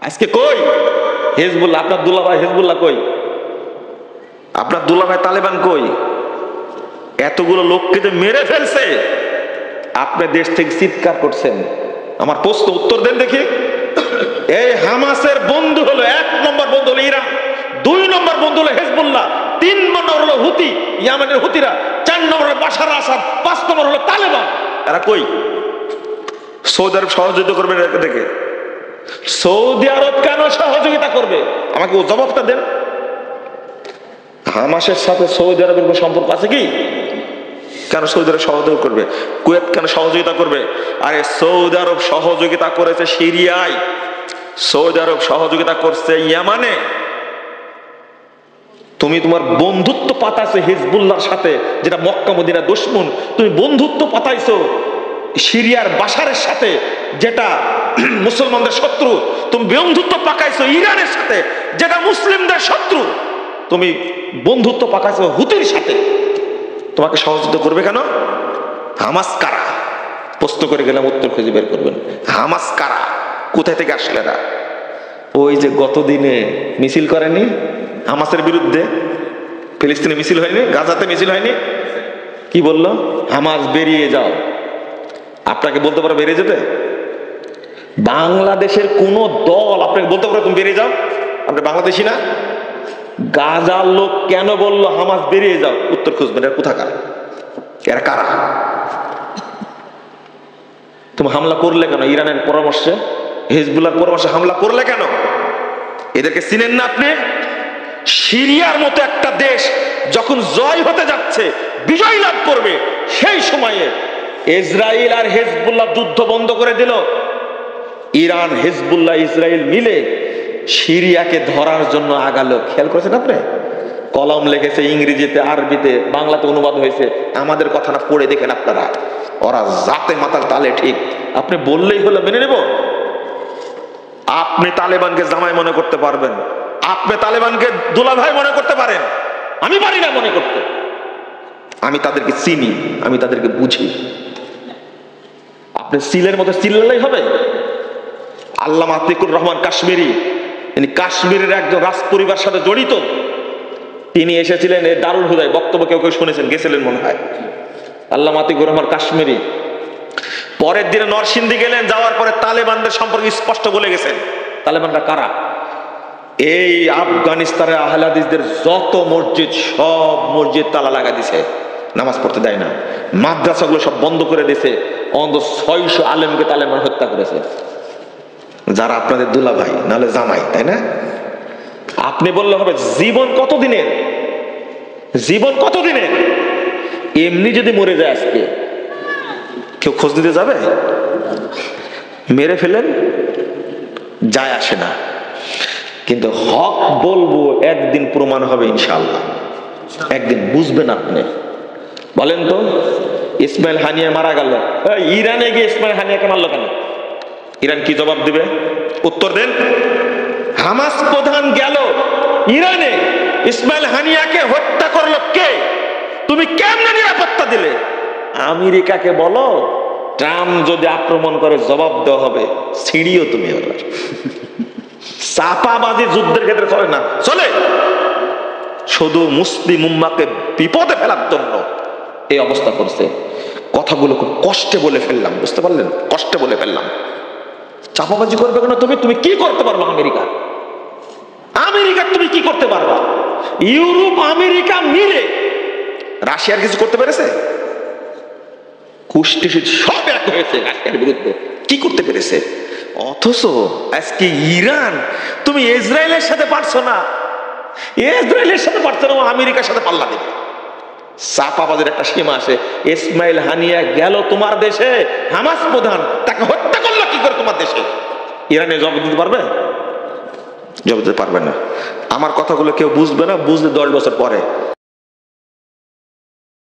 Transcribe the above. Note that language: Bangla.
আজকে কই হিজবুল্লাহ? আপনার দুলাভাই হিজবুল্লাহ কই? আপনার দুলাভাই তালেবান কই? এতগুলো লোককে যে মেরে ফেলছে, আপনি দেশ থেকে চিৎকার করছেন। আমার প্রশ্ন উত্তর দেন দেখি। এই হামাসের বন্ধু হলো, 1 নম্বর বন্ধু হলো ইরান, 2 নম্বর বন্ধু হলো হিজবুল্লাহ, 3 নম্বর হলো হুতি, ইয়ামেনের হুতিরা, 4 নম্বর হলো বাশার আসাদ, 5 নম্বর হলো তালেবান। এরা কই? সৌদি আরব সহযোগিতা করবে দেখে? সৌদি আরব কেন সহযোগিতা করবে? আমাকে জবাবটা দেন। হামাসের সাথে সৌদি আরবের কোনো সম্পর্ক আছে কি? কেন সৌদি আরব সহযোগিতা করবে? কুয়েত কেন সহযোগিতা করবে? আরে সৌদি আরব সহযোগিতা করেছে সিরিয়ায়, সৌদি আরব সহযোগিতা করছে ইয়ামানে। তুমি তোমার বন্ধুত্ব পাতাইছো হিজবুল্লাহর সাথে, যেটা মক্কা মদিনা দুশমন। তুমি বন্ধুত্ব পাতাইছো সিরিয়ার বাশারের সাথে, যেটা মুসলমানদের শত্রু। তুমি বন্ধুত্ব পাকাইছো ইরানের সাথে, যেটা মুসলিমদের শত্রু। তুমি বন্ধুত্ব পাকাইছো হুতির সাথে। তোমাকে সহযোগিতা করবে কেন? হামাস কারা? প্রশ্ন করে গেলাম, উত্তর খুঁজে বের করবেন। হামাস কারা? কোথায় থেকে আসলে এরা? ওই যে গত দিনে মিছিল করেনি হামাসের বিরুদ্ধে, ফিলিস্তিনে মিছিল হয়নি, গাজাতে মিছিল হয়নি? কি বললো? হামাস বেরিয়ে যাও। আপনাকে বলতে পারো বেরিয়ে যেতে? বাংলাদেশের কোন দল আপনাকে বলতে পারো তুমি বেরিয়ে যাও? আপনি বাংলাদেশি না? গাজার লোক কেন বললো হামাস বেরিয়ে যাও? উত্তর খুঁজবেন। এরা কোথাকার? এরা কারা? তুমি হামলা করলে কেন? ইরানের পরামর্শে, হিজবুল্লাহর পরামর্শে হামলা করলে কেন? এদেরকে চিনেন না আপনি? সিরিয়ার মতো একটা দেশ যখন জয় হতে যাচ্ছে, বিজয় লাভ করবে, সেই সময়ে ইসরায়েল আর হিজবুল্লাহ যুদ্ধ বন্ধ করে দিল। ইরান, হিজবুল্লাহ, ইসরায়েল মিলে সিরিয়াকে ধরার জন্য আগালো। খেয়াল করেছেন আপনি? কলম লিখেছে ইংরেজিতে, আরবিতে, বাংলাতে অনুবাদ হয়েছে। আমাদের কথাটা পড়ে দেখেন আপনারা। ওরা জাতে মাতার তালে ঠিক। আপনি বললেই হলো মেনে নেব? আপনি তালেবানকে জামাই মনে করতে পারবেন, আপনি তালেবানকে দুলাভাই মনে করতে পারেন, আমি পারি না মনে করতে। আমি তাদেরকে চিনি, আমি তাদেরকে বুঝি। আপনি সিলের মতো চিল্লালেই হবে? আল্লামা আতিকুর রহমান কাশ্মীরি, তিনি কাশ্মীরের একজন রাজ পরিবার সাথে জড়িত। তিনি এসেছিলেন এই দারুল হুদায়, বক্তব্য কেউ কেউ শুনেছেন, গেছিলেন মনে হয়। আল্লামা আতিকুর রহমান কাশ্মীরি পরের দিনে নরসিংদী গেলেন, যাওয়ার পরে তালেবানদের সম্পর্কে স্পষ্ট বলে গেছেন। তালেবানরা কারা? এই আফগানিস্তানের আহলে হাদিসদের যত মসজিদ, সব মসজিদ তালা লাগা দিছে, নামাজ পড়তে দেয় না। মাদ্রাসাগুলো সব বন্ধ করে দিয়েছে। অন্তত 600 আলেমকে তালেবান হত্যা করেছে, যারা আপনাদের দুলাভাই নাহলে জামাই, তাই না? আপনি বললে হবে জীবন কতদিনের? জীবন কতদিনের? এমনি যদি মরে যায় আজকে, কেউ খোঁজ দিতে যাবে? মেরে ফেলেন, যায় আসে না। কিন্তু হক বলবো, একদিন প্রমাণ হবে ইনশাআল্লাহ। একদিন বুঝবেন আপনি। বলেন তো, ইসমাইল হানিয়া মারা গেল, ইরানে গিয়ে ইসমাইল হানিয়াকে মারলো কেন? ইরান কি জবাব দিবে? উত্তর দেন। হামাস প্রধান গেল ইরানে, ইসমাইল হানিয়াকে হত্যা করলো কে? তুমি কেমনে নিরাপত্তা দিলে? আমেরিকাকে বলো, ট্রাম্প যদি আক্রমণ করে জবাব দেওয়া হবে। ছিড়িও তুমি। ওরা চাপাবাজি যুদ্ধের ক্ষেত্রে চলে না, চলে শুধু মুসলিম উম্মাকে বিপদে ফেলার জন্য এই অবস্থা করছে। কথাগুলো খুব কষ্টে বলে ফেললাম, বুঝতে পারলেন? কষ্টে বলে ফেললাম। চাপাবাজি করবে কেন? তুমি কি করতে পারবা? আমেরিকা তুমি কি করতে পারবা? ইউরোপ আমেরিকা মিলে রাশিয়ার কিছু করতে পেরেছে? কুষ্টি সব এক হয়েছে রাশিয়ার বিরুদ্ধে, কি করতে পেরেছে? অথচ আজকে ইরান, তুমি ইসরায়েলের সাথে পারছো না, ইসরায়েলের সাথে পারছো না, আমেরিকার সাথে পাল্লা দেবে। চাপাবাজের একটা সীমা আসে। ইসমাইল হানিয়া গেল তোমার দেশে, হামাস প্রধান, তাকে হত্যা করলো কি করে তোমার দেশে? ইরানে জবাব দিতে পারবে? জবাব দিতে পারবে না। আমার কথাগুলো কেউ বুঝবে না, বুঝলে 10 বছর পরে